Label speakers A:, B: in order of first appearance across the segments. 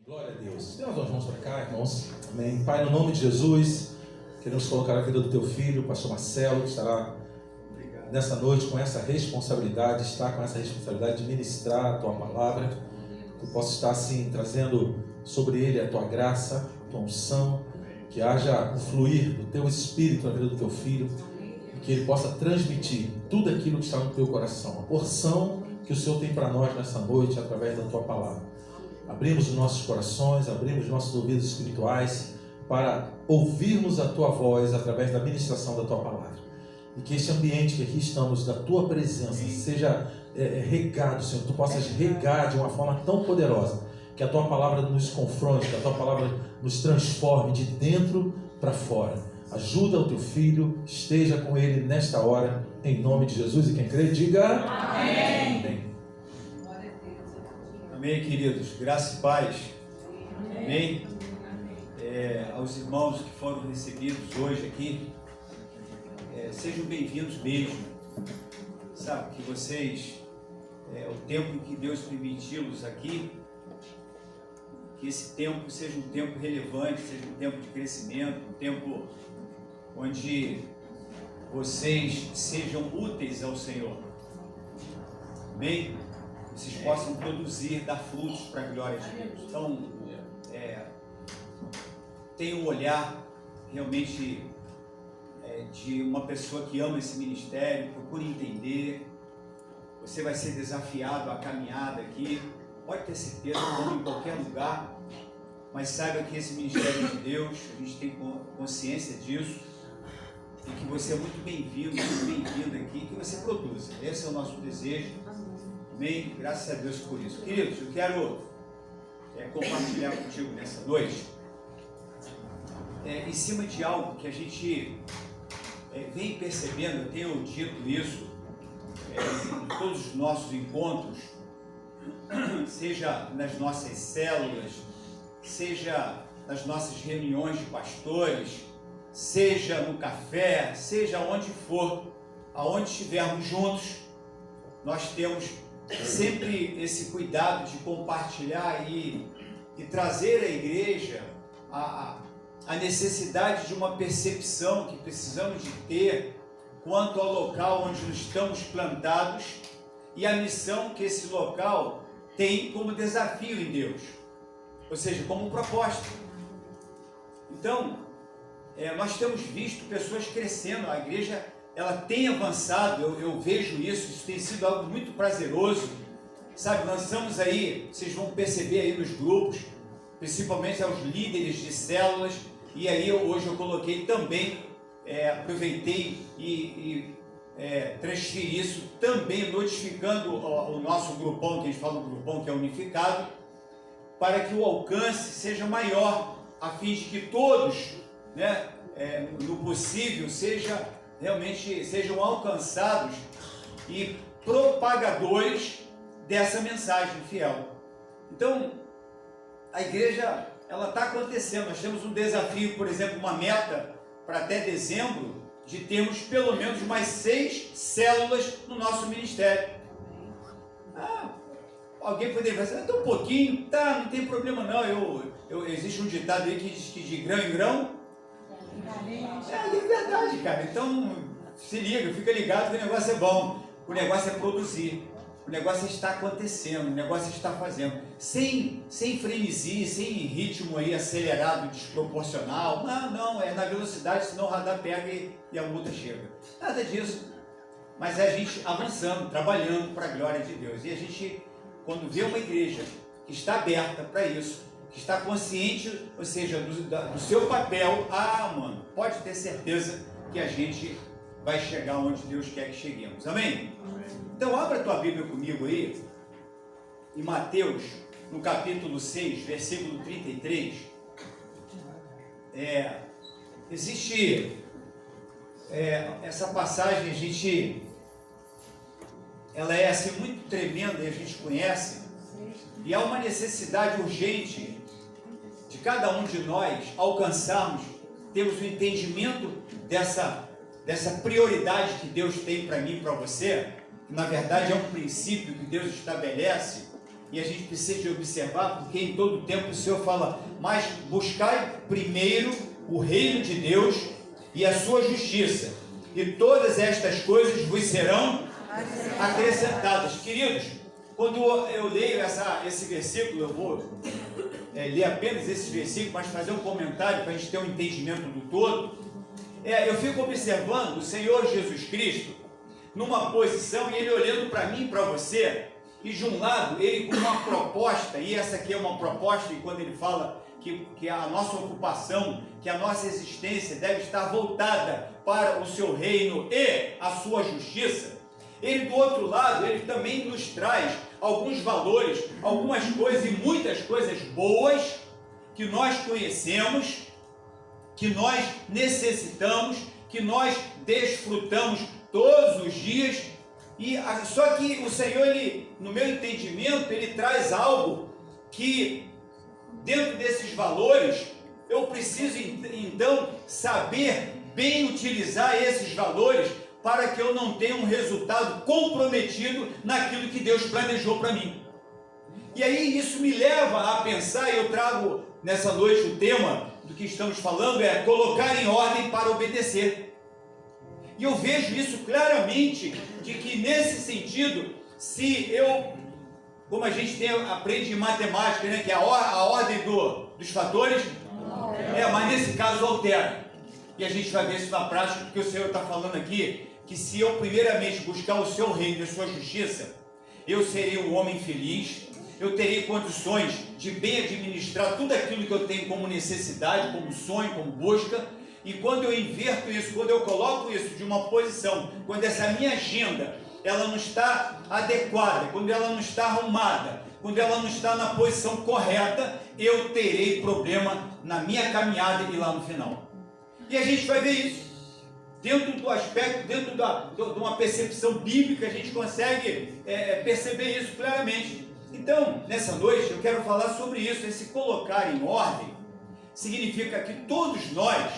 A: Glória a Deus. Dê umas mãos para cá, irmãos. Amém. Pai, no nome de Jesus, queremos colocar a vida do teu filho, o pastor Marcelo, que estará nessa noite com essa responsabilidade, está com essa responsabilidade de ministrar a tua palavra. Que possa estar assim trazendo sobre ele a tua graça, a tua unção, que haja um fluir do teu espírito na vida do teu filho e que ele possa transmitir tudo aquilo que está no teu coração, a porção que o Senhor tem para nós nessa noite através da tua palavra. Abrimos os nossos corações, abrimos os nossos ouvidos espirituais para ouvirmos a tua voz através da ministração da tua palavra. E que este ambiente que aqui estamos, da tua presença, seja regado, Senhor. Tu possas regar de uma forma tão poderosa, que a tua palavra nos confronte, que a tua palavra nos transforme de dentro para fora. Ajuda o teu filho, esteja com ele nesta hora, em nome de Jesus. E quem crê, diga amém. Amém.
B: Amém, queridos. Graça e paz. Amém. Aos irmãos que foram recebidos hoje aqui, sejam bem-vindos mesmo. Sabe, que vocês, o tempo que Deus permiti-los aqui, que esse tempo seja um tempo relevante, seja um tempo de crescimento, um tempo onde vocês sejam úteis ao Senhor. Amém? Vocês possam produzir, dar frutos para a glória de Deus. Então, tenha um olhar realmente de uma pessoa que ama esse ministério, procure entender. Você vai ser desafiado a caminhada aqui, pode ter certeza, como em qualquer lugar, mas saiba que esse ministério é de Deus, a gente tem consciência disso, e que você é muito bem-vindo, muito bem-vinda aqui, que você produza. Esse é o nosso desejo. Amém? Graças a Deus por isso. Queridos, eu quero compartilhar contigo nessa noite em cima de algo que a gente vem percebendo. Eu tenho dito isso em todos os nossos encontros, seja nas nossas células, seja nas nossas reuniões de pastores, seja no café, seja onde for, aonde estivermos juntos, nós temos sempre esse cuidado de compartilhar e trazer à igreja a necessidade de uma percepção que precisamos de ter quanto ao local onde estamos plantados e a missão que esse local tem como desafio em Deus, ou seja, como proposta. Então, nós temos visto pessoas crescendo, a igreja ela tem avançado, eu vejo isso tem sido algo muito prazeroso, sabe? Lançamos aí, vocês vão perceber aí nos grupos, principalmente aos líderes de células, e aí hoje eu coloquei também, aproveitei e transferi isso também, notificando o nosso grupão, que a gente fala do grupão que é unificado, para que o alcance seja maior, a fim de que todos, no possível, realmente sejam alcançados e propagadores dessa mensagem fiel. Então, a igreja, ela está acontecendo. Nós temos um desafio, por exemplo, uma meta para até dezembro, de termos pelo menos mais 6 células no nosso ministério. Alguém poderia falar, então um pouquinho, tá, não tem problema não. Existe um ditado aí que diz que de grão em grão, é verdade, cara. Então, se liga, fica ligado que o negócio é bom. O negócio é produzir. O negócio está acontecendo, o negócio está fazendo. Sem frenesi, sem ritmo aí acelerado, desproporcional. Não, é na velocidade, senão o radar pega e a multa chega. Nada disso. Mas é a gente avançando, trabalhando para a glória de Deus. E a gente, quando vê uma igreja que está aberta para isso, que está consciente, ou seja, do seu papel, mano, pode ter certeza que a gente vai chegar onde Deus quer que cheguemos. Amém? Então, abra a tua Bíblia comigo aí, em Mateus, no capítulo 6, versículo 33. Existe essa passagem, ela é assim muito tremenda e a gente conhece, e há uma necessidade urgente de cada um de nós alcançarmos, termos o entendimento dessa prioridade que Deus tem para mim e para você, que na verdade é um princípio que Deus estabelece, e a gente precisa de observar, porque em todo tempo o Senhor fala, mas buscai primeiro o reino de Deus e a sua justiça, e todas estas coisas vos serão acrescentadas. Queridos, quando eu leio esse versículo, eu vou ler apenas esse versículo, mas fazer um comentário para a gente ter um entendimento do todo. Eu fico observando o Senhor Jesus Cristo numa posição, e Ele olhando para mim e para você, e de um lado, Ele com uma proposta, e essa aqui é uma proposta, e quando Ele fala que a nossa ocupação, que a nossa existência deve estar voltada para o seu reino e a sua justiça, Ele do outro lado, Ele também nos traz alguns valores, algumas coisas e muitas coisas boas que nós conhecemos, que nós necessitamos, que nós desfrutamos todos os dias. Só que o Senhor, Ele, no meu entendimento, Ele traz algo que dentro desses valores eu preciso então saber bem utilizar esses valores para que eu não tenha um resultado comprometido naquilo que Deus planejou para mim. E aí isso me leva a pensar, e eu trago nessa noite o tema do que estamos falando é colocar em ordem para obedecer. E eu vejo isso claramente, de que nesse sentido, se eu, como a gente aprende em matemática, né, que é a ordem dos fatores, mas nesse caso altera. E a gente vai ver isso na prática, porque o Senhor está falando aqui, que se eu primeiramente buscar o seu reino e a sua justiça, eu serei um homem feliz, eu terei condições de bem administrar tudo aquilo que eu tenho como necessidade, como sonho, como busca. E quando eu inverto isso, quando eu coloco isso de uma posição, quando essa minha agenda, ela não está adequada, quando ela não está arrumada, quando ela não está na posição correta, eu terei problema na minha caminhada e lá no final. E a gente vai ver isso. Dentro do aspecto, dentro de uma percepção bíblica, a gente consegue perceber isso claramente. Então, nessa noite, eu quero falar sobre isso. Esse colocar em ordem significa que todos nós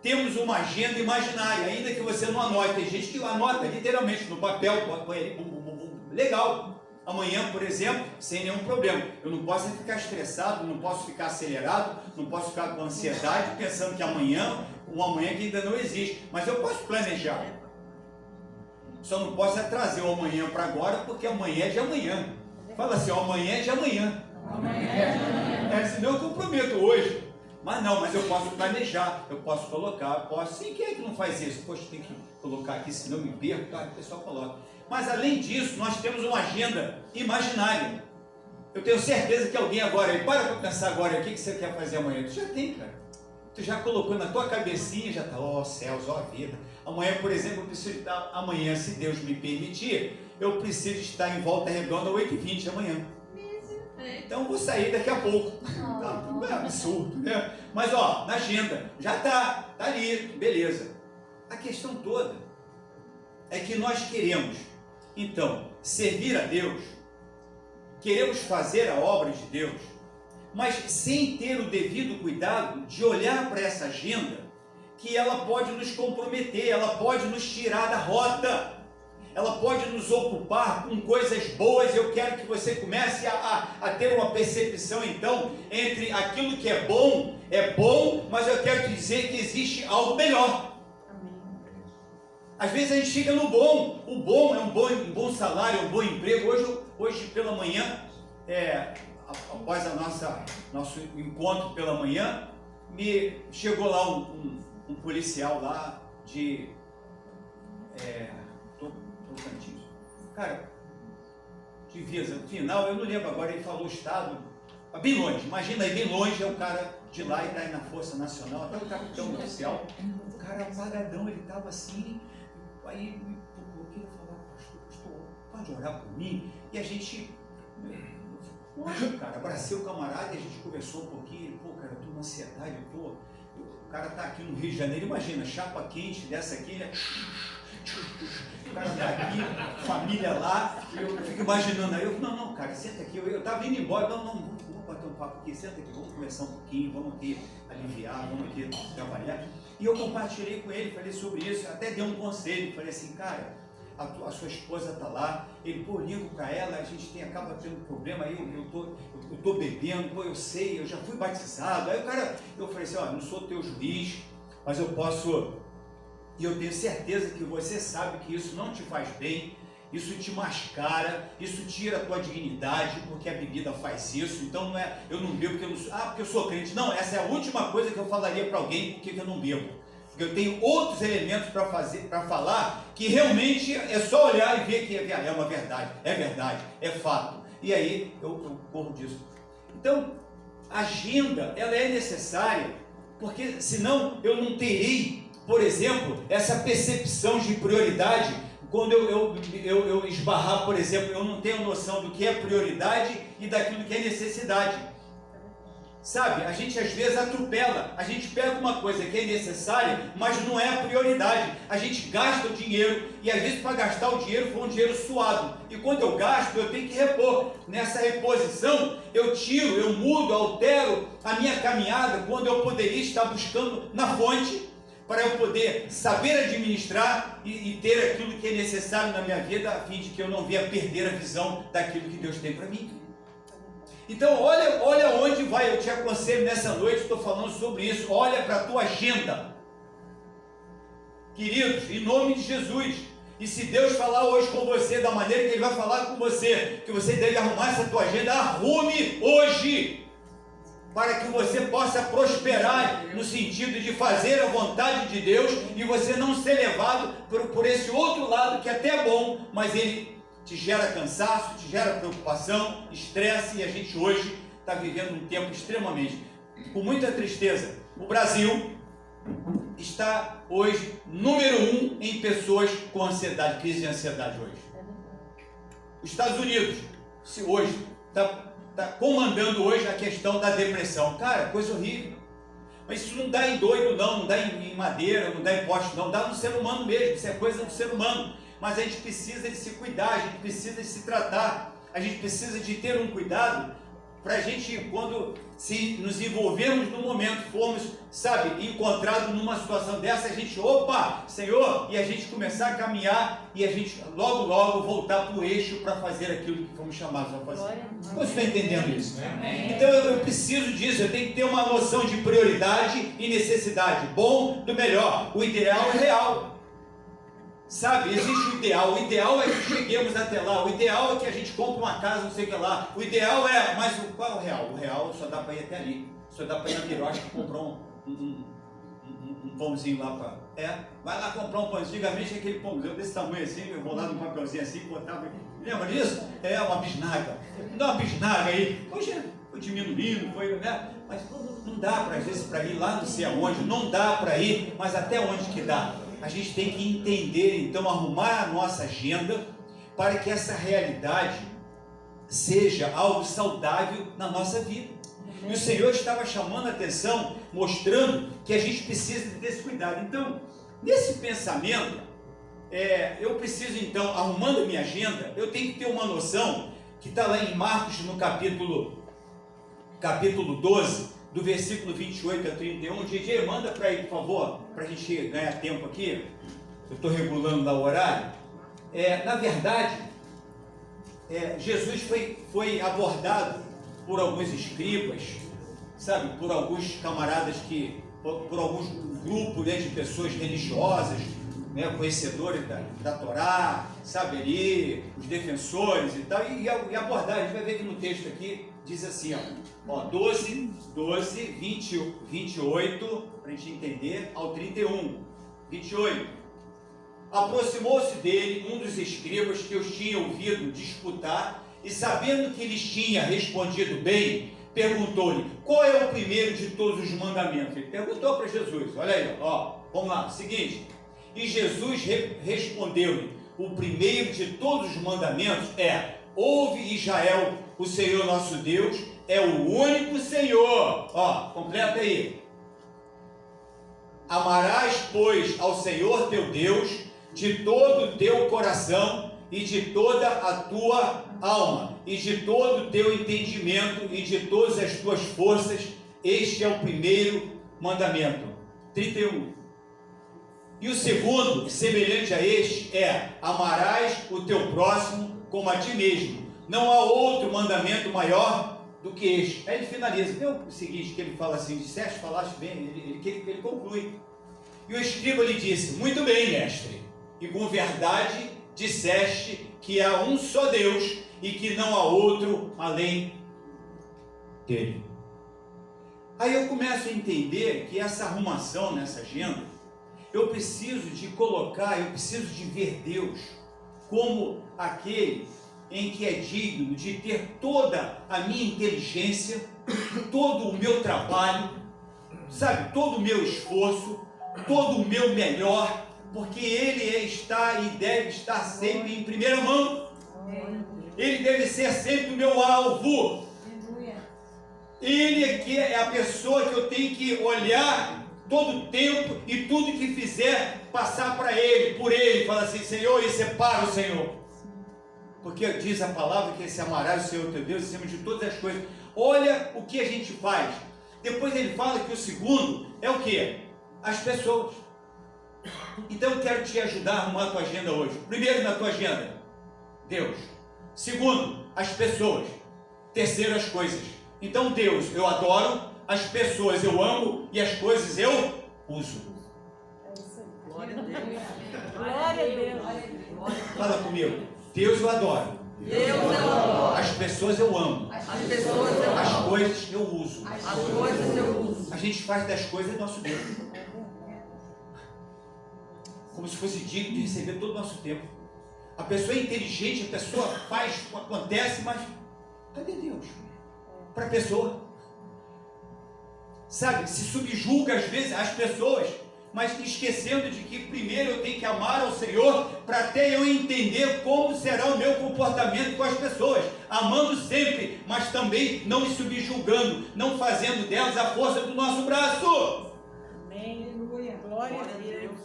B: temos uma agenda imaginária, ainda que você não anote. Tem gente que anota literalmente no papel, põe ali, legal. Amanhã, por exemplo, sem nenhum problema. Eu não posso ficar estressado, não posso ficar acelerado, não posso ficar com ansiedade, pensando que amanhã, um amanhã que ainda não existe. Mas eu posso planejar. Só não posso trazer o amanhã para agora, porque amanhã é de amanhã. Fala assim, amanhã é de amanhã. Senão eu comprometo hoje. Mas não, mas eu posso planejar, eu posso colocar, eu posso. Sim, quem é que não faz isso? Poxa, tem que colocar aqui, senão eu me perco, tá? O pessoal coloca. Mas além disso, nós temos uma agenda imaginária. Eu tenho certeza que alguém agora, para pensar agora, o que você quer fazer amanhã? Tu já tem, cara. Tu já colocou na tua cabecinha, já está, ó céus, ó vida. Amanhã, por exemplo, eu preciso estar, amanhã, se Deus me permitir, eu preciso estar em Volta Redonda 8h20 da manhã. Então vou sair daqui a pouco. É absurdo, né? Mas ó, na agenda, já tá ali, beleza. A questão toda é que nós queremos, então, servir a Deus, queremos fazer a obra de Deus, mas sem ter o devido cuidado de olhar para essa agenda, que ela pode nos comprometer, ela pode nos tirar da rota, ela pode nos ocupar com coisas boas. Eu quero que você comece a ter uma percepção, então, entre aquilo que é bom, mas eu quero te dizer que existe algo melhor. Às vezes a gente chega no bom, o bom é um bom salário, um bom emprego. Hoje pela manhã, após nosso encontro pela manhã, me chegou lá um policial lá de Tocantins. Cara, devia, no final, eu não lembro agora, ele falou o estado, bem longe, imagina aí, bem longe, é um cara de lá e está aí na Força Nacional, até o capitão oficial, o cara apagadão, ele estava assim, aí eu queria falar, pastor, pode orar por mim? E a gente, cara, abracei o camarada e a gente conversou um pouquinho, cara, eu tô na ansiedade, o cara tá aqui no Rio de Janeiro, imagina, chapa quente dessa aqui, né? O cara tá aqui, família lá, eu fico imaginando, aí eu, não, cara, senta aqui, eu tava indo embora, não, vamos bater um papo aqui, senta aqui, vamos conversar um pouquinho, vamos aqui aliviar, vamos aqui trabalhar. E eu compartilhei com ele, falei sobre isso, até dei um conselho, falei assim, cara, a sua esposa está lá. Ele, pô, ligo para ela, a gente acaba tendo problema, aí eu tô bebendo, pô, eu sei, eu já fui batizado. Aí o cara, eu falei assim, ó, não sou teu juiz, mas eu posso, e eu tenho certeza que você sabe que isso não te faz bem, isso te mascara, isso tira a tua dignidade, porque a bebida faz isso. Então não é, eu não bebo porque porque eu sou crente. Não, essa é a última coisa que eu falaria para alguém porque eu não bebo. Porque eu tenho outros elementos para falar, que realmente é só olhar e ver que é uma verdade, é fato. E aí eu corro disso. Então, a agenda, ela é necessária, porque senão eu não terei, por exemplo, essa percepção de prioridade. Quando eu esbarrar, por exemplo, eu não tenho noção do que é prioridade e daquilo que é necessidade. Sabe, a gente às vezes atropela, a gente pega uma coisa que é necessária, mas não é a prioridade. A gente gasta o dinheiro e às vezes para gastar o dinheiro foi um dinheiro suado. E quando eu gasto, eu tenho que repor. Nessa reposição, eu tiro, eu mudo, altero a minha caminhada quando eu poderia estar buscando na fonte, para eu poder saber administrar e ter aquilo que é necessário na minha vida, a fim de que eu não venha perder a visão daquilo que Deus tem para mim. Então, olha onde vai, eu te aconselho nessa noite, estou falando sobre isso, olha para a tua agenda. Queridos, em nome de Jesus, e se Deus falar hoje com você da maneira que Ele vai falar com você, que você deve arrumar essa tua agenda, arrume hoje, para que você possa prosperar no sentido de fazer a vontade de Deus e você não ser levado por esse outro lado que até é bom, mas ele te gera cansaço, te gera preocupação, estresse, e a gente hoje está vivendo um tempo extremamente, com muita tristeza. O Brasil está hoje número 1 em pessoas com ansiedade, crise de ansiedade hoje. Os Estados Unidos, hoje, está comandando hoje a questão da depressão. Cara, coisa horrível. Mas isso não dá em doido não dá em madeira, não dá em poste não, dá no ser humano mesmo, isso é coisa do ser humano. Mas a gente precisa de se cuidar, a gente precisa de se tratar, a gente precisa de ter um cuidado para a gente, quando se nos envolvermos no momento, formos, sabe, encontrados numa situação dessa, a gente, opa, Senhor, e a gente começar a caminhar e a gente logo voltar para o eixo para fazer aquilo que fomos chamados a fazer. Você está entendendo isso? Então eu preciso disso, eu tenho que ter uma noção de prioridade e necessidade, bom do melhor, o ideal é real. Sabe, existe o ideal é que cheguemos até lá, o ideal é que a gente compre uma casa, não sei o que lá, o ideal é, mas qual é o real? O real só dá para ir até ali, só dá para ir na Pirosca comprar um pãozinho lá vai lá comprar um pãozinho, antigamente aquele pãozinho desse tamanho assim, enrolado num papelzinho assim, botava aqui, lembra disso? Uma bisnaga, dá uma bisnaga aí, hoje foi diminuindo, né? Mas não dá para, às vezes, para ir lá não sei aonde, não dá para ir, mas até onde que dá? A gente tem que entender, então, arrumar a nossa agenda para que essa realidade seja algo saudável na nossa vida. E o Senhor estava chamando a atenção, mostrando que a gente precisa desse cuidado. Então, nesse pensamento, eu preciso, então, arrumando a minha agenda, eu tenho que ter uma noção que está lá em Marcos, no capítulo 12, do versículo 28 a 31, DJ, manda para aí, por favor, para a gente ganhar tempo aqui. Eu estou regulando lá o horário. Na verdade, Jesus foi abordado por alguns escribas, sabe, por alguns camaradas por alguns grupos, né, de pessoas religiosas, né, conhecedores da Torá, sabe ali, os defensores e tal, e abordar, a gente vai ver que no texto aqui diz assim, 12, 28, para a gente entender, ao 31, 28. Aproximou-se dele um dos escribas que os tinha ouvido disputar, e sabendo que eles tinha respondido bem, perguntou-lhe, qual é o primeiro de todos os mandamentos? Ele perguntou para Jesus, olha aí, vamos lá, seguinte, e Jesus respondeu-lhe, o primeiro de todos os mandamentos ouve Israel, o Senhor nosso Deus é o único Senhor. Completa aí. Amarás, pois, ao Senhor teu Deus de todo o teu coração e de toda a tua alma e de todo o teu entendimento e de todas as tuas forças. Este é o primeiro mandamento. 31. E o segundo, semelhante a este, é: amarás o teu próximo como a ti mesmo. Não há outro mandamento maior do que este. Aí ele finaliza. Vê o seguinte, que ele fala assim: disseste, falaste bem. Ele conclui. E o escriba lhe disse: muito bem, mestre, e com verdade disseste que há um só Deus e que não há outro além dele. Aí eu começo a entender que essa arrumação nessa agenda, eu preciso de colocar, eu preciso de ver Deus como aquele em que é digno de ter toda a minha inteligência, todo o meu trabalho, sabe, todo o meu esforço, todo o meu melhor, porque Ele está e deve estar sempre em primeira mão. Ele deve ser sempre o meu alvo. Ele é que é a pessoa que eu tenho que olhar todo o tempo e tudo que fizer passar para Ele, por Ele, falar assim: Senhor, isso é para o Senhor. Porque diz a palavra que se amará o Senhor teu Deus acima de todas as coisas. Olha o que a gente faz. Depois ele fala que o segundo é o quê? As pessoas. Então eu quero te ajudar a arrumar a tua agenda hoje. Primeiro na tua agenda, Deus. Segundo, as pessoas. Terceiro, as coisas. Então Deus eu adoro, as pessoas eu amo e as coisas eu uso.
C: Glória a Deus. Glória a Deus.
B: Fala comigo. Deus eu adoro.
C: Deus eu adoro.
B: As pessoas eu amo.
C: As pessoas eu
B: As
C: amo.
B: coisas eu uso.
C: As coisas eu uso.
B: A gente faz das coisas nosso Deus. Como se fosse digno de receber todo o nosso tempo. A pessoa é inteligente, a pessoa faz, acontece, mas cadê Deus? Para a pessoa. Sabe, se subjuga às vezes as pessoas, mas esquecendo de que primeiro eu tenho que amar ao Senhor para até eu entender como será o meu comportamento com as pessoas, amando sempre, mas também não me subjugando, não fazendo delas a força do nosso braço.
C: Amém. Glória a Deus.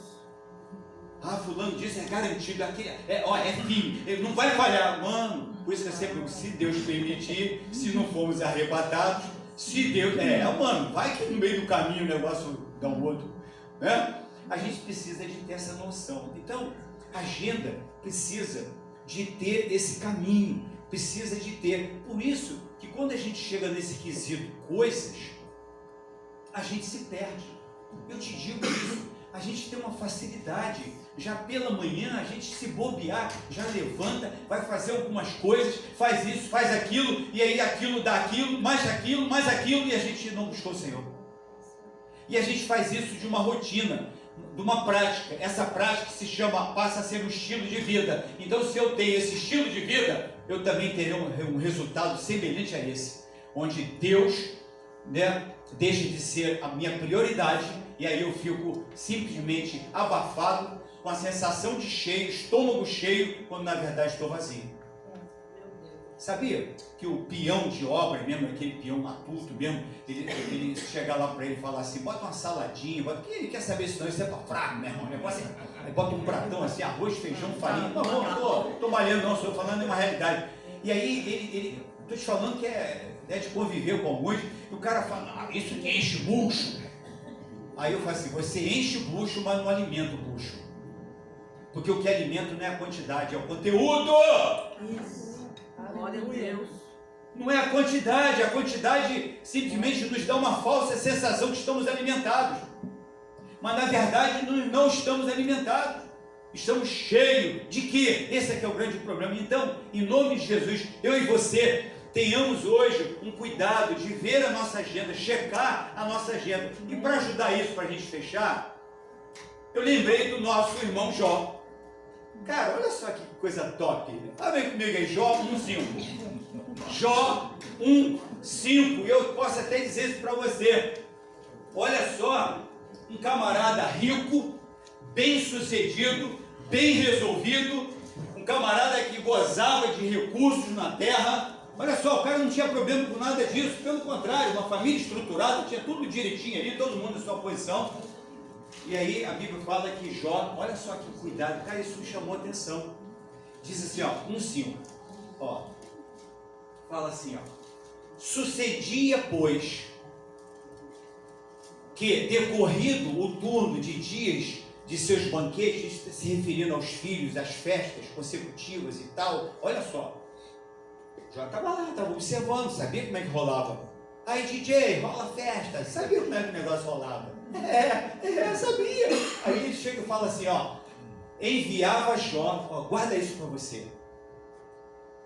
B: Ah, fulano disse, é garantido, aqui é firme, ele não vai falhar, mano. Por isso que é sempre, se Deus permitir, se não formos arrebatados, se Deus, mano, vai que no meio do caminho o negócio dá um outro. Né? A gente precisa de ter essa noção. Então, a agenda precisa de ter esse caminho, precisa de ter. Por isso que quando a gente chega nesse quesito coisas, a gente se perde. Eu te digo isso, a gente tem uma facilidade. Já pela manhã, a gente se bobear, já levanta, vai fazer algumas coisas, faz isso, faz aquilo, e aí aquilo dá aquilo, mais aquilo, e a gente não buscou o Senhor. E a gente faz isso de uma rotina, de uma prática. Essa prática passa a ser um estilo de vida. Então, se eu tenho esse estilo de vida, eu também terei um resultado semelhante a esse, onde Deus, né, deixa de ser a minha prioridade, e aí eu fico simplesmente abafado, com a sensação de cheio, estômago cheio, quando na verdade estou vazio. Sabia que o peão de obra mesmo, aquele peão matuto mesmo, ele chega lá para ele e fala assim: bota uma saladinha, porque ele quer saber se não, isso é para fraco, meu irmão, negócio aí bota um pratão assim, arroz, feijão, farinha. Não estou malhando não, estou falando de uma realidade. E aí estou te falando que é de conviver com alguns, e o cara fala: isso que enche o bucho. Aí eu falo assim: você enche o bucho, mas não alimenta o bucho. Porque o que alimenta não é a quantidade, é o conteúdo.
C: Isso. Glória a Deus.
B: Não é a quantidade simplesmente nos dá uma falsa sensação que estamos alimentados. Mas na verdade nós não estamos alimentados. Estamos cheios de quê? Esse é que é o grande problema. Então, em nome de Jesus, eu e você tenhamos hoje um cuidado de ver a nossa agenda, checar a nossa agenda. E para ajudar isso, para a gente fechar, eu lembrei do nosso irmão Jó. Cara, olha só que coisa top. Olha bem comigo aí, Jó 1,5. Jó 1,5. Eu posso até dizer isso para você. Olha só, um camarada rico, bem sucedido, bem resolvido, um camarada que gozava de recursos na terra. Olha só, o cara não tinha problema com nada disso, pelo contrário, uma família estruturada, tinha tudo direitinho ali, todo mundo em sua posição. E aí a Bíblia fala que Jó, olha só que cuidado, cara, isso me chamou a atenção. Diz assim, ó, 1,5. Ó, fala assim, ó: sucedia, pois, que decorrido o turno de dias de seus banquetes, se referindo aos filhos, às festas consecutivas e tal. Olha só, Jó estava lá, estava observando, sabia como é que rolava. Aí DJ, rola festa, sabia como é que o negócio rolava? Sabia. Aí ele chega e fala assim, ó, enviava Jó, ó, guarda isso para você,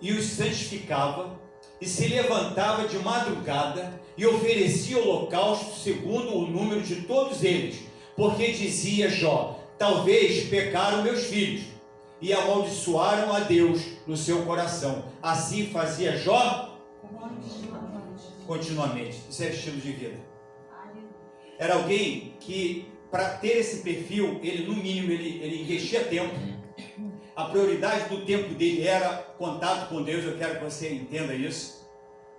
B: e os santificava, e se levantava de madrugada e oferecia holocausto segundo o número de todos eles, porque dizia Jó, talvez pecaram meus filhos e amaldiçoaram a Deus no seu coração. Assim fazia Jó continuamente. Isso é estilo de vida. Era alguém que, para ter esse perfil, ele no mínimo ele investia tempo. A prioridade do tempo dele era contato com Deus. Eu quero que você entenda isso.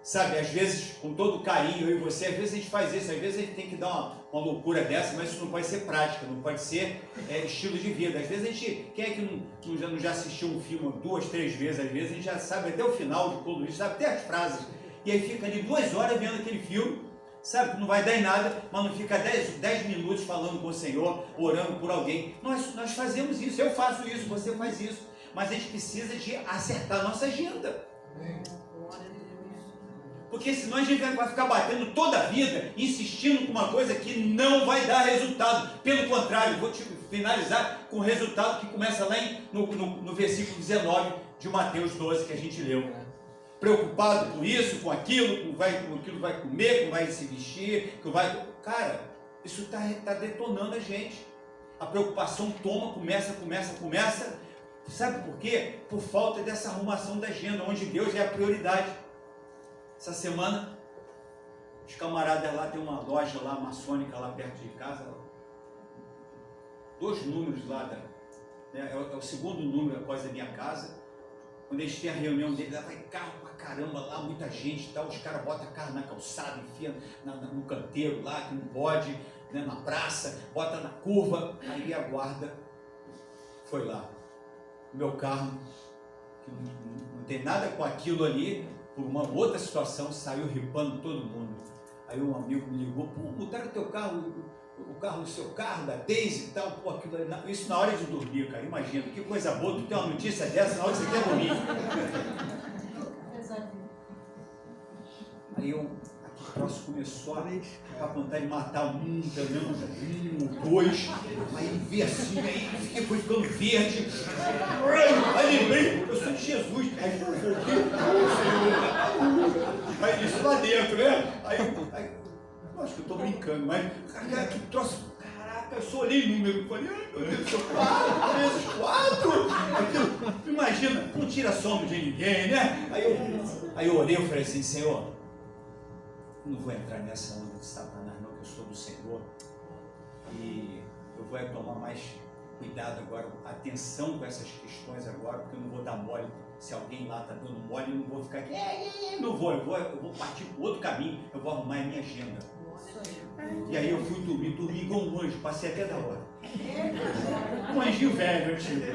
B: Sabe, às vezes, com todo carinho, eu e você, às vezes a gente faz isso, às vezes a gente tem que dar uma loucura dessa, mas isso não pode ser prática, não pode ser estilo de vida. Às vezes a gente, quem é que não já assistiu um filme 2, 3 vezes, às vezes a gente já sabe até o final de tudo isso, sabe até as frases, e aí fica ali 2 horas vendo aquele filme, sabe que não vai dar em nada, mas não fica 10 minutos falando com o Senhor, orando por alguém. Nós fazemos isso, eu faço isso, você faz isso, mas a gente precisa de acertar a nossa agenda. Porque senão a gente vai ficar batendo toda a vida, insistindo com uma coisa que não vai dar resultado. Pelo contrário, vou te finalizar com o resultado que começa lá no versículo 19 de Mateus 12, que a gente leu. Preocupado com isso, com aquilo, com aquilo vai comer, com vai se vestir, Cara, isso está detonando a gente. A preocupação começa. Sabe por quê? Por falta dessa arrumação da agenda, onde Deus é a prioridade. Essa semana, os camaradas lá tem uma loja lá, maçônica lá perto de casa, 2 números lá, é o segundo número após a minha casa. Quando eles têm a reunião deles, lá vai carro pra caramba lá, muita gente e tal, os caras botam carro na calçada, enfia no canteiro lá, que não pode, né, na praça, bota na curva, aí a guarda foi lá. O meu carro, que não tem nada com aquilo ali, por uma outra situação, saiu ripando todo mundo. Aí um amigo me ligou, pô, mudaram o teu carro, o carro do seu carro, da Daisy e tal, pô, aquilo, isso na hora de dormir, cara, imagina, que coisa boa, tu tem uma notícia dessa na hora que você quer dormir. Aí aqui o troço começou a vontade de matar pelo menos 2, aí vi assim, aí foi ficando verde, aí lembrei, eu sou de Jesus, aí mas isso lá dentro, né? Aí eu acho que eu estou brincando, mas cara, que troço, caraca, eu só olhei o número, falei, ai meu Deus, 4 vezes 4, aquilo, imagina, não tira sono de ninguém, né? Aí eu olhei e falei assim, Senhor, não vou entrar nessa onda de Satanás não, que eu sou do Senhor, e eu vou tomar mais cuidado agora, atenção com essas questões agora, porque eu não vou dar mole. Se alguém lá está dando mole, eu não vou ficar aqui, não vou, eu vou partir para outro caminho, eu vou arrumar a minha agenda. E aí eu fui dormi igual um anjo, passei até da hora. Um anjinho velho, eu tive.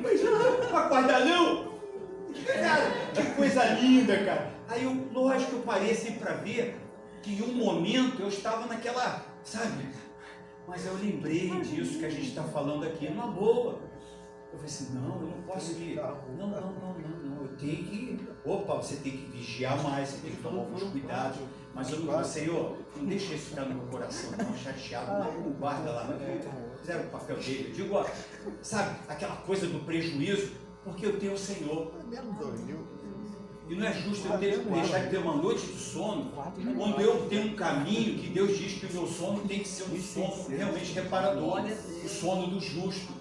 B: Mas não vai acordar não? Cara, que coisa linda, cara. Aí lógico que eu parei assim para ver que em um momento eu estava naquela, sabe? Mas eu lembrei disso que a gente está falando aqui, numa boa. Eu falei assim, não, eu não posso ir. Não, eu tenho que. Opa, você tem que vigiar mais, você tem que tomar alguns cuidados. Mas eu não vou, Senhor, não deixa isso ficar no meu coração, não, chateado, não guarda lá, não fizeram o papel dele. Eu digo, ó, sabe, aquela coisa do prejuízo, porque eu tenho o Senhor. E não é justo eu deixar de ter uma noite de sono, quando eu tenho um caminho que Deus diz que o meu sono tem que ser um sono realmente reparador, o sono do justo.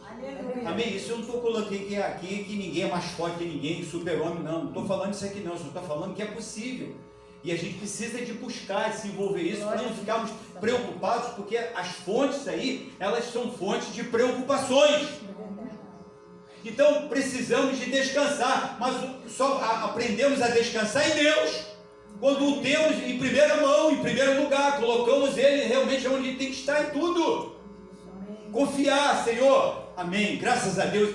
B: Amém? Isso eu não estou colocando aqui que ninguém é mais forte que ninguém, super-homem, não estou falando isso aqui não, só estou falando que é possível. E a gente precisa de buscar, de se envolver isso, para não ficarmos preocupados, porque as fontes aí, elas são fontes de preocupações. Então precisamos de descansar, mas só aprendemos a descansar em Deus, quando o temos em primeira mão, em primeiro lugar, colocamos Ele realmente onde Ele tem que estar em tudo. Confiar, Senhor, amém, graças a Deus,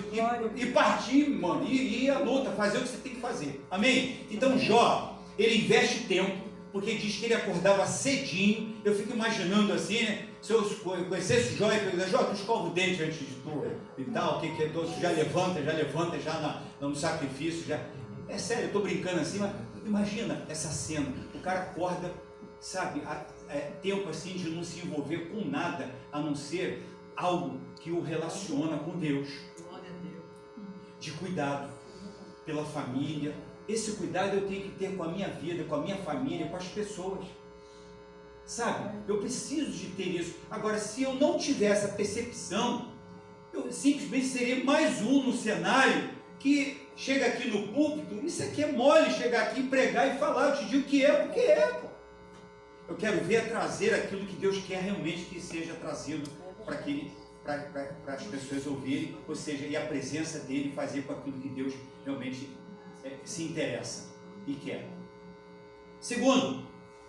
B: e partir, mano, e ir à luta, fazer o que você tem que fazer, amém? Então Jó, ele investe tempo, porque diz que ele acordava cedinho, eu fico imaginando assim, né? se eu conhecesse o Jó, eu ia perguntar: Jó, tu escova o dente antes de tu e tal, o que é? Tu já levanta já no sacrifício, já. É sério, eu estou brincando assim, mas imagina essa cena, o cara acorda, sabe, tempo assim de não se envolver com nada, a não ser algo que o relaciona com Deus, de cuidado pela família. Esse cuidado eu tenho que ter com a minha vida, com a minha família, com as pessoas, sabe? Eu preciso de ter isso. Agora, se eu não tiver essa percepção, eu simplesmente serei mais um no cenário que chega aqui no púlpito. Isso aqui é mole, chegar aqui, pregar e falar. Eu te digo que é, porque é, pô. Eu quero ver trazer aquilo que Deus quer realmente que seja trazido para as pessoas ouvirem, ou seja, e a presença dele fazer com aquilo que Deus realmente se interessa e quer. Segundo,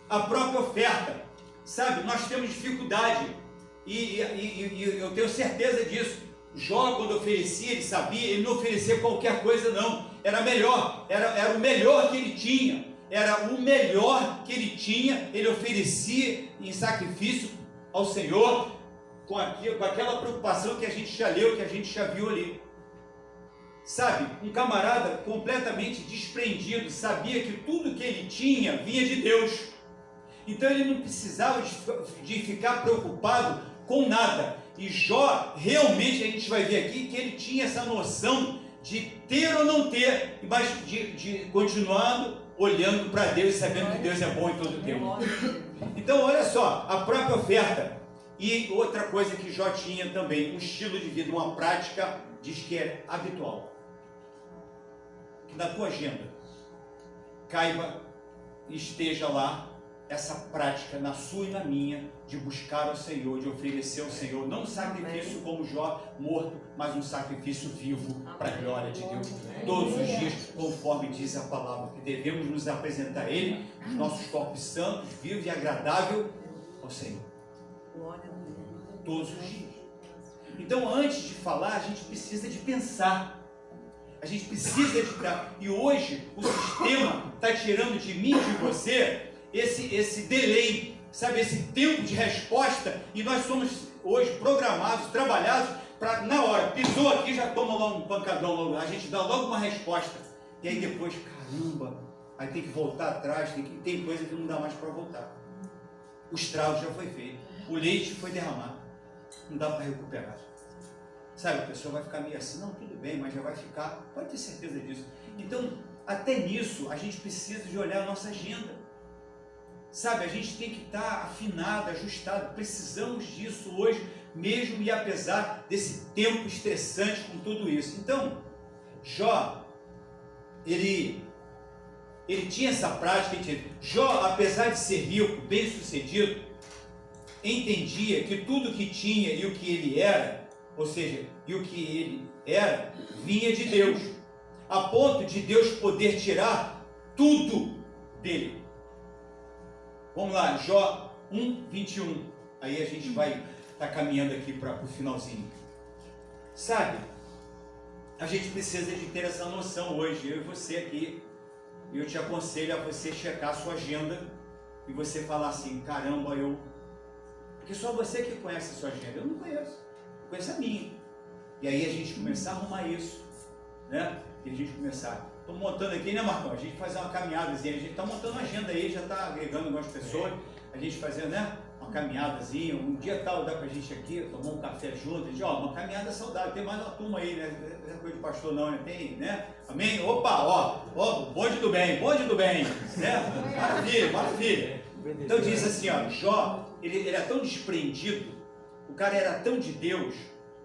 B: a própria oferta. Sabe, nós temos dificuldade e eu tenho certeza disso. Jó, quando oferecia, ele sabia, ele não oferecia qualquer coisa não, era melhor, era o melhor que ele tinha, ele oferecia em sacrifício ao Senhor, com aquela preocupação que a gente já leu, que a gente já viu ali. Sabe, um camarada completamente desprendido, sabia que tudo que ele tinha vinha de Deus, então ele não precisava de ficar preocupado com nada. E Jó, realmente, a gente vai ver aqui que ele tinha essa noção de ter ou não ter, mas de continuando olhando para Deus e sabendo que Deus é bom em todo o tempo. Então, olha só, a própria oferta. E outra coisa que Jó tinha também, um estilo de vida, uma prática, diz que é habitual. Que na tua agenda caiba e esteja lá essa prática na sua e na minha, de buscar ao Senhor, de oferecer ao Senhor, não um sacrifício como Jó morto, mas um sacrifício vivo para a glória de Deus. Todos os dias, conforme diz a palavra, que devemos nos apresentar a Ele, os nossos corpos santos, vivos e agradável ao Senhor. Todos os dias. Então, antes de falar, a gente precisa de pensar. A gente precisa de dar. E hoje, o sistema está tirando de mim e de você esse delay, sabe, esse tempo de resposta, e nós somos hoje programados, trabalhados para, na hora, pisou aqui, já toma logo um pancadão, logo, a gente dá logo uma resposta, e aí depois, caramba, aí tem que voltar atrás, tem coisa que não dá mais para voltar. O estrago já foi feito, o leite foi derramado, não dá para recuperar. Sabe, a pessoa vai ficar meio assim, não, tudo bem, mas já vai ficar, pode ter certeza disso. Então, até nisso, a gente precisa de olhar a nossa agenda. Sabe, a gente tem que estar afinado, ajustado, precisamos disso hoje, mesmo e apesar desse tempo estressante com tudo isso. Então, Jó, ele tinha essa prática, Jó, apesar de ser rico, bem sucedido, entendia que tudo que tinha e o que ele era, ou seja, e o que ele era, vinha de Deus, a ponto de Deus poder tirar tudo dele. Vamos lá, Jó 1:21. Aí a gente vai estar caminhando aqui para o finalzinho. Sabe, a gente precisa de ter essa noção hoje, eu e você aqui. E eu te aconselho a você checar a sua agenda e você falar assim, caramba, porque só você que conhece a sua agenda, eu não conheço, eu conheço a minha. E aí a gente começar a arrumar isso, né? E a gente começar. Estou montando aqui, né, Marcão? A gente fazer uma caminhadazinha, a gente está montando uma agenda aí, já está agregando algumas pessoas, a gente fazendo, né, uma caminhadazinha, um dia tal dá para a gente aqui, tomar um café junto, a gente, uma caminhada saudável, tem mais uma turma aí, né, não é coisa de pastor não, né, tem, né, amém? Opa, bonde do bem, né, maravilha. Então diz assim, Jó, ele era tão desprendido, o cara era tão de Deus,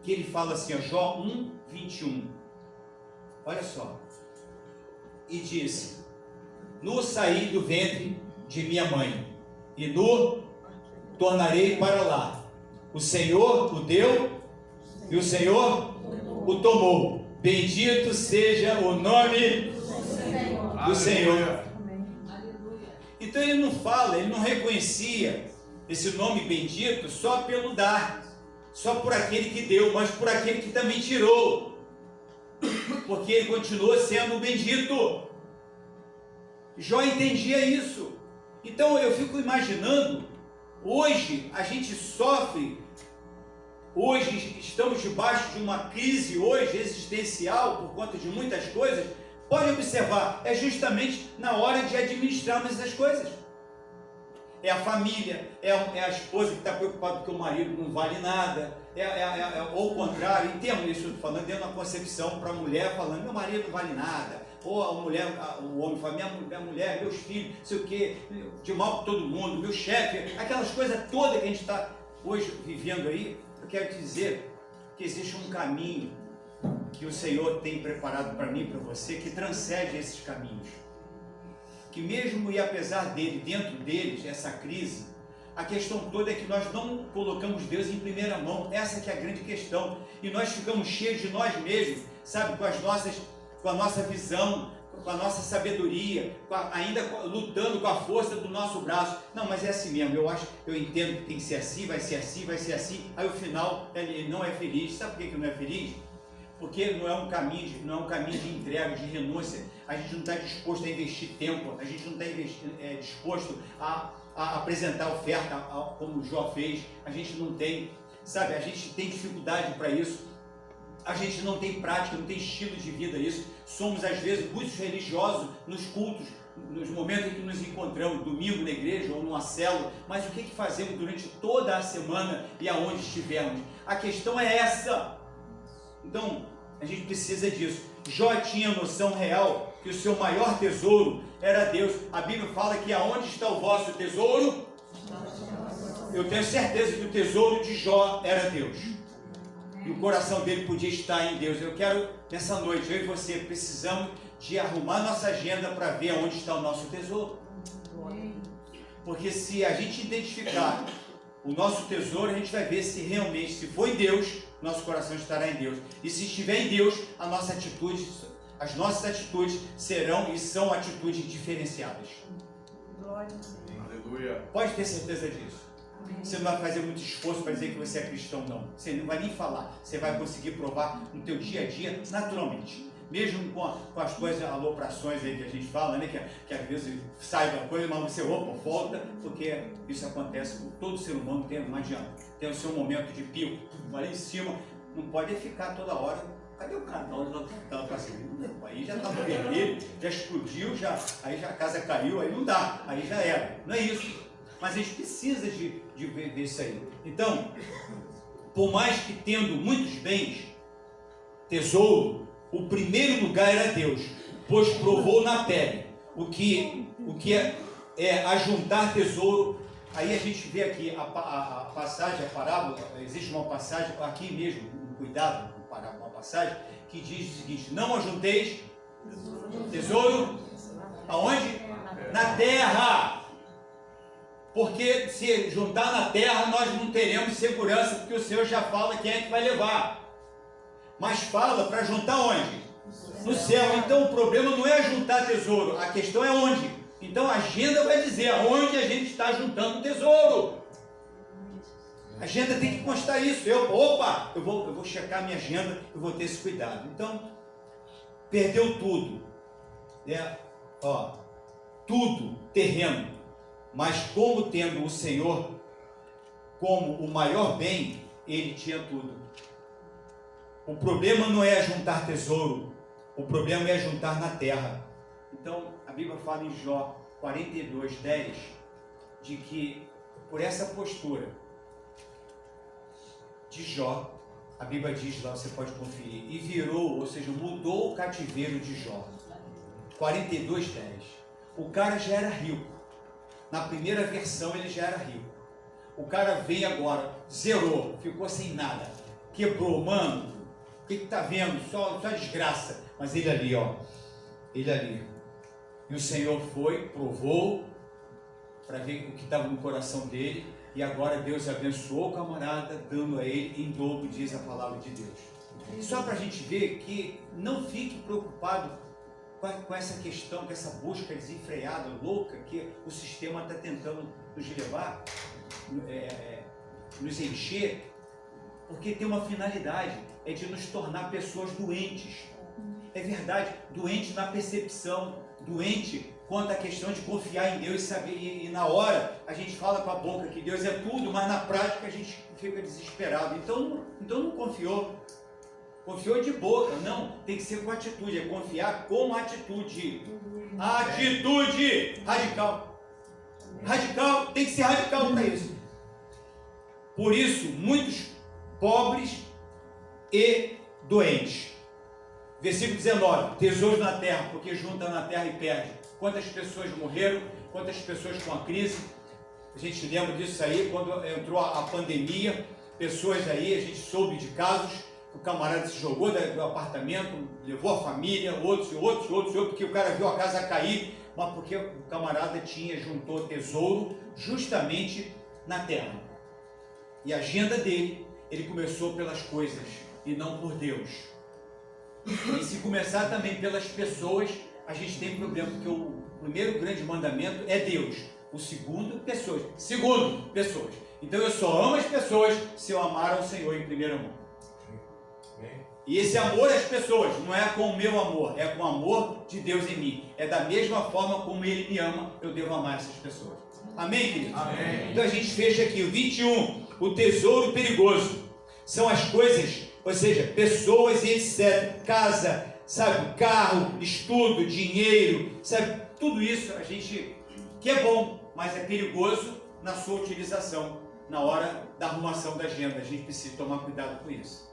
B: que ele fala assim, Jó 1:21, olha só, e disse, nu saí do ventre de minha mãe, e nu tornarei para lá. O Senhor o deu, e o Senhor o tomou. Bendito seja o nome do Senhor. Então ele não fala, ele não reconhecia esse nome bendito só pelo dar, só por aquele que deu, mas por aquele que também tirou. Porque ele continua sendo bendito. Jó entendia isso. Então eu fico imaginando Hoje a gente sofre, hoje estamos debaixo de uma crise hoje existencial por conta de muitas coisas. Pode observar, é justamente na hora de administrarmos essas coisas. É a família, é a esposa que está preocupada porque o marido não vale nada, ou o contrário, em termos disso, falando dentro da concepção para a mulher, falando, meu marido não vale nada, ou a mulher, o homem fala, minha mulher, meus filhos, não sei o quê, de mal para todo mundo, meu chefe, aquelas coisas todas que a gente está hoje vivendo aí. Eu quero te dizer que existe um caminho que o Senhor tem preparado para mim e para você, que transcende esses caminhos. Que mesmo e apesar dele, dentro deles, essa crise, a questão toda é que nós não colocamos Deus em primeira mão. Essa que é a grande questão. E nós ficamos cheios de nós mesmos, sabe, com a nossa visão, com a nossa sabedoria, ainda lutando com a força do nosso braço. Não, mas é assim mesmo, eu entendo que tem que ser assim, vai ser assim, vai ser assim. Aí o final ele não é feliz. Sabe por que não é feliz? Porque não é um caminho de entrega, de renúncia. A gente não está disposto a investir tempo, a gente não está disposto a apresentar oferta como o Jó fez. A gente não tem, sabe, a gente tem dificuldade para isso. A gente não tem prática, não tem estilo de vida isso. Somos às vezes muitos religiosos nos cultos, nos momentos em que nos encontramos, domingo na igreja ou numa célula, mas o que fazemos durante toda a semana e aonde estivermos? A questão é essa. Então, a gente precisa disso. Jó tinha noção real que o seu maior tesouro era Deus. A Bíblia fala que aonde está o vosso tesouro? Eu tenho certeza que o tesouro de Jó era Deus. E o coração dele podia estar em Deus. Eu quero, nessa noite, eu e você, precisamos de arrumar nossa agenda para ver aonde está o nosso tesouro. Porque se a gente identificar o nosso tesouro, a gente vai ver se realmente, se for em Deus, nosso coração estará em Deus. E se estiver em Deus, as nossas atitudes serão e são atitudes diferenciadas.
D: Aleluia.
B: Pode ter certeza disso. Você não vai fazer muito esforço para dizer que você é cristão, não. Você não vai nem falar. Você vai conseguir provar no teu dia a dia, naturalmente. Mesmo com as coisas, aloprações aí que a gente fala, né? Que às vezes sai da coisa, mas você volta, porque isso acontece com todo ser humano, não adianta. Tem o seu momento de pico, vai lá em cima, não pode ficar toda hora. Cadê o canal? Aí já está no vermelho, já explodiu, aí já a casa caiu, aí não dá, aí já era. Não é isso. Mas a gente precisa de ver isso aí. Então, por mais que tendo muitos bens, tesouro, o primeiro lugar era Deus, pois provou na pele o que é ajuntar tesouro. Aí a gente vê aqui a passagem, a parábola, existe uma passagem aqui mesmo, cuidado, uma passagem que diz o seguinte: não ajunteis tesouro aonde? Na terra. Porque se juntar na terra nós não teremos segurança, porque o Senhor já fala quem é que vai levar. Mas fala para juntar onde? No céu. Então o problema não é juntar tesouro, a questão é onde. Então a agenda vai dizer aonde a gente está juntando tesouro. A agenda tem que constar isso. Eu vou checar minha agenda, eu vou ter esse cuidado. Então, perdeu tudo. Tudo, terreno. Mas como tendo o Senhor como o maior bem, ele tinha tudo. O problema não é juntar tesouro, o problema é juntar na terra. Então, a Bíblia fala em Jó 42:10, de que por essa postura de Jó, a Bíblia diz lá, você pode conferir, e virou, ou seja, mudou o cativeiro de Jó. 42:10. O cara já era rico. Na primeira versão ele já era rico. O cara veio agora, zerou, ficou sem nada, quebrou, mano. O que está vendo? Só desgraça. Mas ele ali, ele ali. E o Senhor foi, provou, para ver o que estava no coração dele. E agora Deus abençoou o camarada, dando a ele em dobro, diz a palavra de Deus. Só para a gente ver que não fique preocupado com essa questão, com essa busca desenfreada, louca, que o sistema está tentando nos levar, nos encher, porque tem uma finalidade, é de nos tornar pessoas doentes. É verdade, doente na percepção, doente quanto à questão de confiar em Deus e saber, e na hora a gente fala com a boca que Deus é tudo, mas na prática a gente fica desesperado. Então não confiou. Confiou de boca, não, tem que ser com atitude, é confiar com atitude. Atitude radical. Radical, tem que ser radical para isso. Por isso, muitos pobres e doentes. Versículo 19, tesouros na terra, porque junta na terra e perde. Quantas pessoas morreram, quantas pessoas com a crise. A gente lembra disso aí, quando entrou a pandemia, pessoas aí, a gente soube de casos, o camarada se jogou do apartamento, levou a família, outros, porque o cara viu a casa cair, mas porque o camarada juntou tesouro justamente na terra. E a agenda dele, ele começou pelas coisas e não por Deus. E se começar também pelas pessoas, a gente tem problema, porque o primeiro grande mandamento é Deus. O segundo, pessoas. Segundo, pessoas. Então eu só amo as pessoas se eu amar ao Senhor em primeira mão. E esse amor às pessoas não é com o meu amor, é com o amor de Deus em mim. É da mesma forma como Ele me ama, eu devo amar essas pessoas. Amém, queridos? Amém. Então a gente fecha aqui o 21, o tesouro perigoso. São as coisas, ou seja, pessoas e etc. Casa, sabe, carro, estudo, dinheiro, sabe, tudo isso a gente, que é bom, mas é perigoso na sua utilização, na hora da arrumação da agenda. A gente precisa tomar cuidado com isso.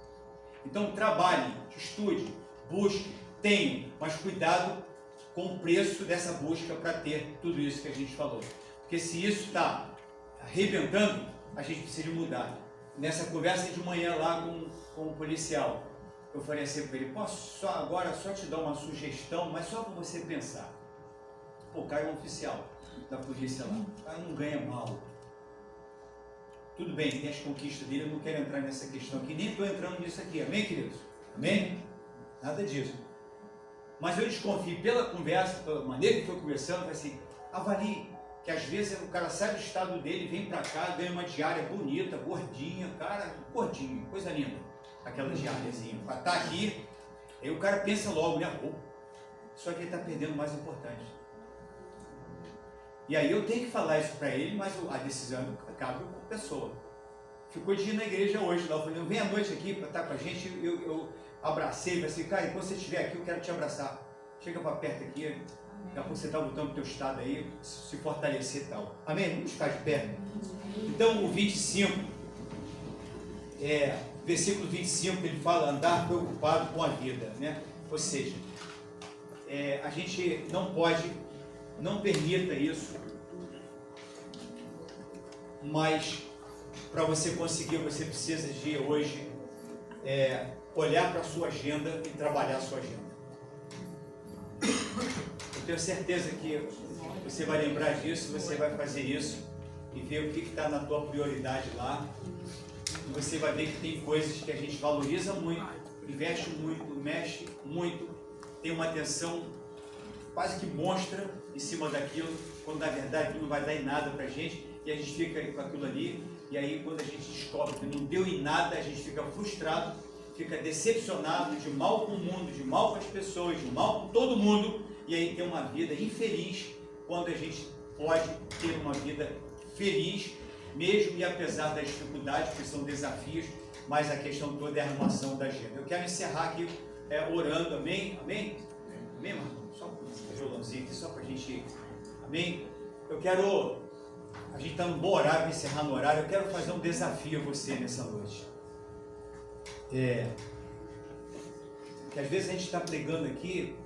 B: Então trabalhe, estude, busque, tenha, mas cuidado com o preço dessa busca para ter tudo isso que a gente falou. Porque se isso está arrebentando, a gente precisa mudar. Nessa conversa de manhã lá com o policial, eu falei assim para ele, posso agora só te dar uma sugestão, mas só para você pensar. Pô, o cara é um oficial da polícia lá, o cara não ganha mal. Tudo bem, tem as conquistas dele, eu não quero entrar nessa questão aqui, nem estou entrando nisso aqui, amém, queridos? Amém? Nada disso. Mas eu desconfio pela conversa, pela maneira que foi conversando, assim, avalie, que às vezes o cara sai do estado dele, vem para cá, ganha uma diária bonita, gordinha, cara, gordinho, coisa linda, aquela diáriazinha, para estar aqui, aí o cara pensa logo, né, só que ele está perdendo o mais importante. E aí eu tenho que falar isso para ele, mas a decisão cabe com a pessoa. Ficou de ir na igreja hoje, lá eu falei, vem à noite aqui para estar com a gente, eu abracei, falei assim, cara, quando você estiver aqui eu quero te abraçar. Chega para perto aqui, daqui a pouco você está lutando pro teu estado aí, se fortalecer e tal. Amém? Vamos ficar de pé. Então o 25, versículo 25, ele fala, andar preocupado com a vida, né? Ou seja, a gente não pode, não permita isso, mas para você conseguir, você precisa de hoje olhar para a sua agenda e trabalhar a sua agenda. Eu tenho certeza que você vai lembrar disso, você vai fazer isso e ver o que está na tua prioridade lá. E você vai ver que tem coisas que a gente valoriza muito, investe muito, mexe muito, tem uma atenção quase que monstra em cima daquilo, quando na verdade aquilo não vai dar em nada para a gente, e a gente fica com aquilo ali, e aí quando a gente descobre que não deu em nada, a gente fica frustrado, fica decepcionado, de mal com o mundo, de mal com as pessoas, de mal com todo mundo, e aí tem uma vida infeliz, quando a gente pode ter uma vida feliz, mesmo e apesar das dificuldades, que são desafios, mas a questão toda é a arrumação da agenda. Eu quero encerrar aqui orando, amém? Amém? Amém, Marcos? Só um violãozinho aqui, só para a gente... Amém? A gente está num bom horário, vai encerrar no horário, eu quero fazer um desafio a você nessa noite. Que às vezes a gente está pregando aqui,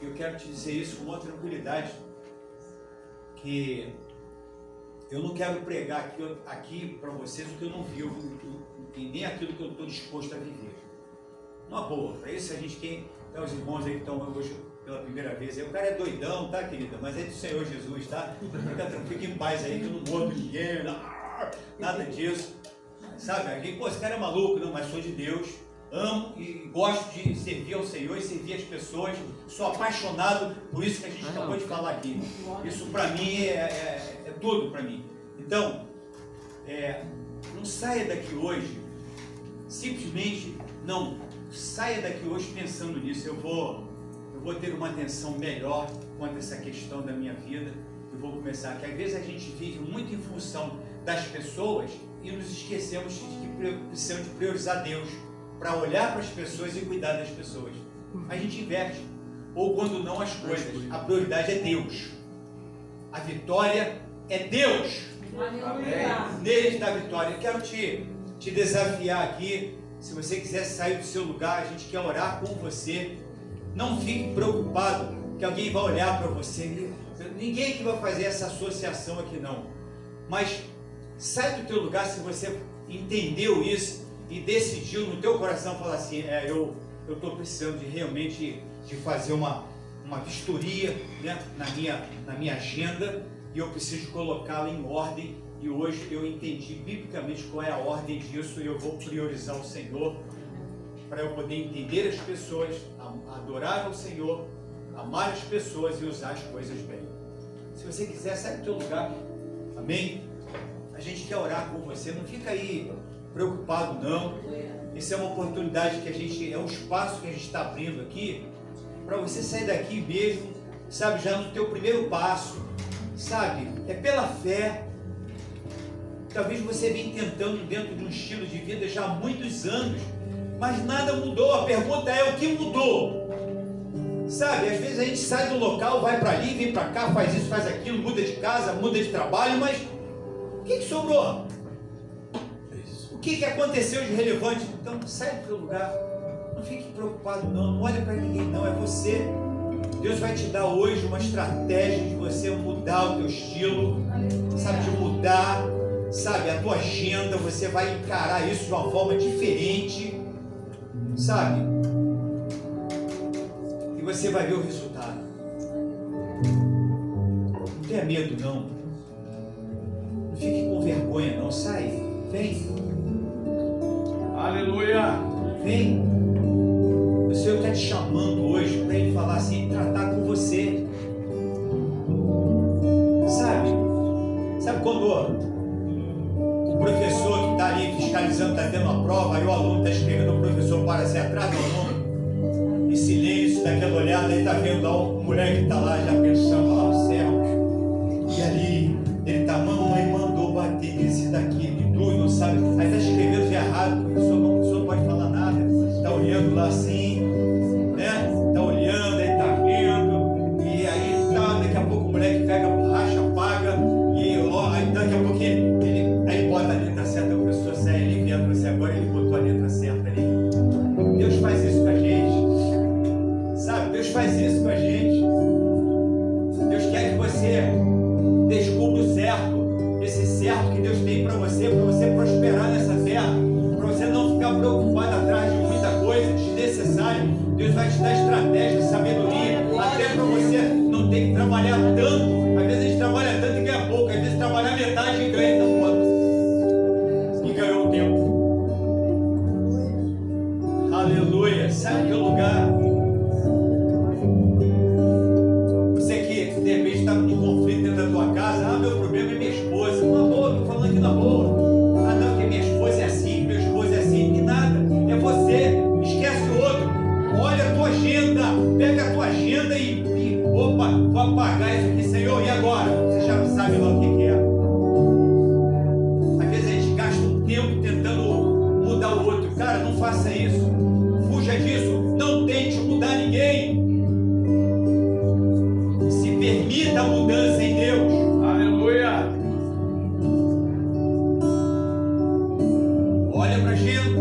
B: e eu quero te dizer isso com uma tranquilidade, que eu não quero pregar aqui para vocês o que eu não vivo, e nem aquilo que eu estou disposto a viver. Uma boa, para isso a gente tem os irmãos aí que estão hoje pela primeira vez, o cara é doidão, tá, querida? Mas é do Senhor Jesus, tá? Fica em paz aí, que eu não mordo ninguém, nada disso. Sabe, alguém, esse cara é maluco, não, mas sou de Deus, amo e gosto de servir ao Senhor e servir as pessoas, sou apaixonado por isso que a gente acabou de falar aqui. Isso para mim é tudo para mim. Então, não saia daqui hoje, simplesmente não saia daqui hoje pensando nisso. Eu vou vou ter uma atenção melhor quanto a essa questão da minha vida e vou começar. Que às vezes a gente vive muito em função das pessoas e nos esquecemos de que precisamos de priorizar Deus para olhar para as pessoas e cuidar das pessoas. A gente inverte. Ou quando não as coisas. A prioridade é Deus. A vitória é Deus.
C: Aleluia.
B: Nele está a vitória. Eu quero te desafiar aqui. Se você quiser sair do seu lugar, a gente quer orar com você. Não fique preocupado que alguém vai olhar para você. Ninguém que vai fazer essa associação aqui não. Mas sai do teu lugar se você entendeu isso e decidiu no teu coração falar assim, eu estou precisando de realmente de fazer uma vistoria, né, na minha agenda e eu preciso colocá-la em ordem. E hoje eu entendi biblicamente qual é a ordem disso e eu vou priorizar o Senhor para eu poder entender as pessoas, adorar ao Senhor, amar as pessoas e usar as coisas bem. Se você quiser, sai do teu lugar. Amém? A gente quer orar com você. Não fica aí preocupado não. Isso é uma oportunidade que é um espaço que a gente está abrindo aqui para você sair daqui mesmo, sabe, já no teu primeiro passo, sabe, é pela fé. Talvez você venha tentando dentro de um estilo de vida já há muitos anos, mas nada mudou. A pergunta é: o que mudou? Sabe, às vezes a gente sai do local, vai para ali, vem para cá, faz isso, faz aquilo, muda de casa, muda de trabalho, mas o que sobrou? O que aconteceu de relevante? Então sai do teu lugar, não fique preocupado não olhe para ninguém não, é você. Deus vai te dar hoje uma estratégia de você mudar o teu estilo, sabe, de mudar, sabe, a tua agenda. Você vai encarar isso de uma forma diferente, sabe, e você vai ver o resultado. Não tenha medo não, não fique com vergonha não, sai, vem,
D: aleluia,
B: vem. O Senhor está te chamando hoje para Ele falar assim, tratar com você, sabe quando o professor que está ali fiscalizando está tendo uma prova, aí o aluno está escrevendo, o professor para assim atrás do aluno, em silêncio, daquela olhada, ele está vendo lá o moleque que está lá já pensando lá no céu, e ali ele está, mamãe mandou bater nesse daqui, de tudo, não sabe, aí está escrevendo de errado, o professor não pode falar nada, está olhando lá assim, né, está olhando, ele está vendo, e aí tá, daqui a pouco o moleque pega a borracha, apaga, e ó, aí daqui a pouco ele bota a letra certa, o professor sai ali vendo você agora, ele botou a letra certa ali. Deus faz isso com a gente, sabe? Deus faz isso com a gente. Deus quer que você descubra o certo, esse certo que Deus tem para você prosperar nessa terra, para você não ficar preocupado atrás de muita coisa desnecessária. Deus vai te dar estratégia, sabedoria, até para você não ter que trabalhar tanto. Às vezes a gente trabalha tanto e ganha pouco, às vezes trabalhar metade e ganha tanto. E ganhou o tempo. Aleluia. Sai do teu lugar. Você que de repente está num conflito dentro da tua casa. Ah, meu problema é minha esposa. Na boa, estou falando aqui na boa. Ah, não, porque minha esposa é assim, meu esposo é assim. E nada. É você. Esquece o outro. Olha a tua agenda. Pega a tua agenda e opa, vou apagar isso aqui, Senhor. E agora? Você já sabe lá o que é. Às vezes a gente gasta um tempo tentando mudar o outro. Cara, não faça isso. Fuja disso. Não tente mudar ninguém. Se permita a mudança em Deus.
D: aleluia,
B: Olha para a agenda.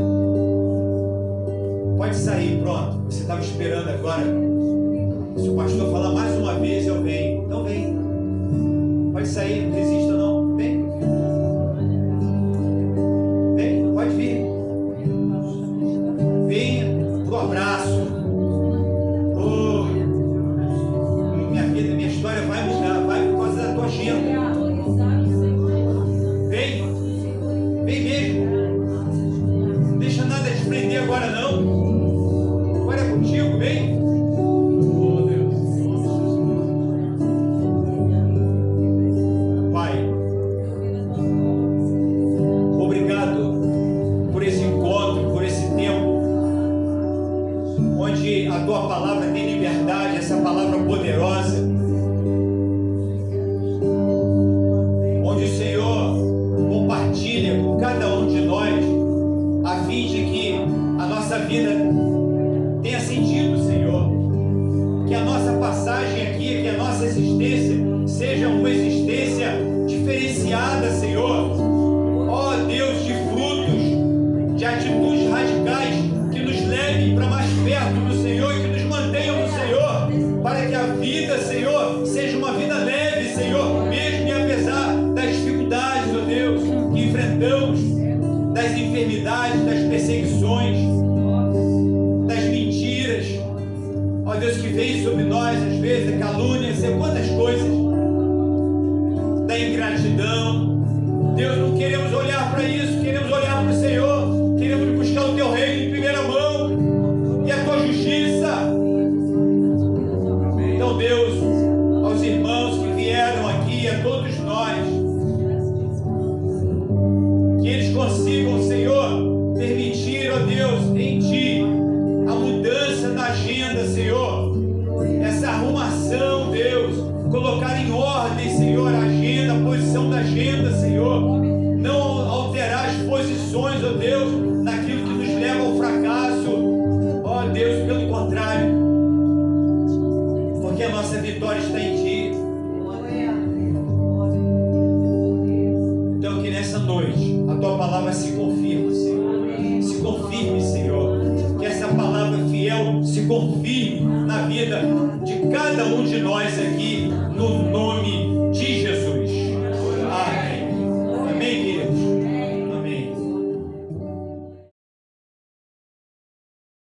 B: Pode sair, pronto. Você estava esperando agora. Se o pastor falar mais uma vez, eu venho. Então vem. Pode sair, não resista não. Vem. Vem, pode vir. Venha pro abraço. Oh, minha vida, minha história vai mudar. Vai por causa da tua agenda. Vem. Vem mesmo. Não deixa nada te prender agora não. Agora é contigo, vem. Oh, Deus. gratidão. Deus, não queremos olhar para isso, queremos olhar para o Senhor, queremos buscar o teu reino em primeira mão e a tua justiça. Então, Deus, aos irmãos que vieram aqui, a todos nós, que eles consigam, Senhor, permitir, ó Deus, em Ti, a mudança da agenda, Senhor, essa arrumação, Deus, colocar em ordem, Senhor, a agenda, a posição da agenda, Senhor, não alterar as posições, ó Deus, naquilo que nos leva ao fracasso, ó Deus, pelo contrário, porque a nossa vitória está em Ti. Então que nessa noite a Tua palavra se confirme, Senhor, se confirme, Senhor, que essa palavra fiel se confirme na vida de cada um de nós aqui,